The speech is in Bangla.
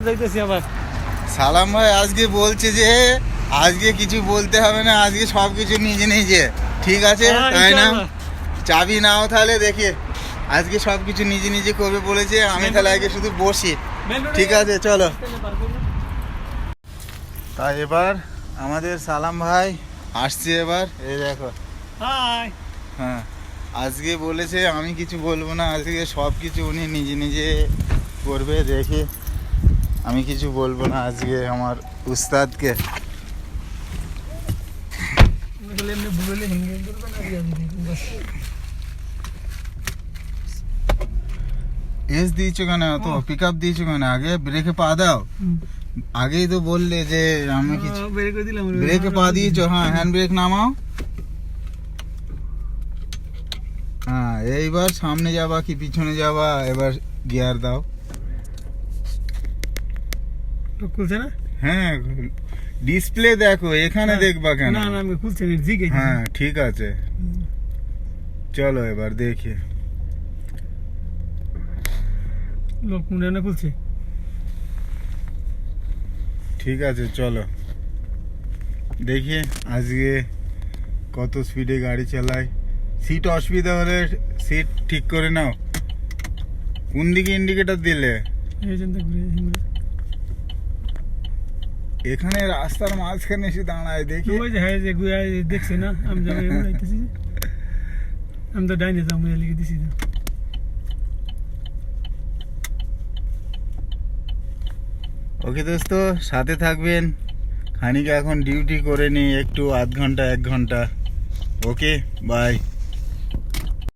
যাইতেছি আবার। সালাম ভাই আজকে বলছে যে আজকে কিছু বলতে হবে না, আজকে সব কিছু নিজে নিজে। ঠিক আছে তাই না? চাবি নাও তাহলে দেখি। আজকে সব কিছু নিজে নিজে করবে বলেছে, আমি তাহলে আগে শুধু বসি। ঠিক আছে চলো। তাই এবার আমাদের সালাম ভাই আসছে এবার, এই দেখো। হাই। হ্যাঁ আজকে বলেছে আমি কিছু বলবো না, আজকে সব কিছু উনি নিজে নিজে করবে। দেখি আমি কিছু বলবো না আজকে আমার উস্তাদকে। এস দিয়েছো কেন? তো পিক আপ দিয়েছো কেন? আগে ব্রেকে পা দাও। আগেই তো বললে যে আমি কিছু ব্রেকে পা দিয়েছো। হ্যাঁ হ্যান্ড ব্রেক নামাও। হ্যাঁ এইবার সামনে যাবা কি পিছনে যাবা? এবার গিয়ার দাও। খুলছে না? হ্যাঁ ডিসপ্লে দেখো, এখানে দেখবা কেন? না না আমি খুলছে না, জিগে। হ্যাঁ ঠিক আছে চলো এবার দেখি। লোক মনে না খুলছে। ঠিক আছে চলো দেখি আজকে কত স্পিডে গাড়ি চালায়। সিট অসুবিধা হলে সিট ঠিক করে নাও। কোন দিকে ইন্ডিকেটর দিলে? এই জন্য ঘুরে এখানে রাস্তার মাঝখানে এসে দাঁড়ায় দেখি। ওই যে হ্যাঁ যে ঘুরে দেখছে না আমি যাবো আইতেছি। আমি তো ডাইনে যাবো লিখে দিছি। ওকে দোস্ত সাথে থাকবেন। খানিক এখন ডিউটি করে নিই একটু, আধ ঘন্টা 1 ঘন্টা। Okay bye.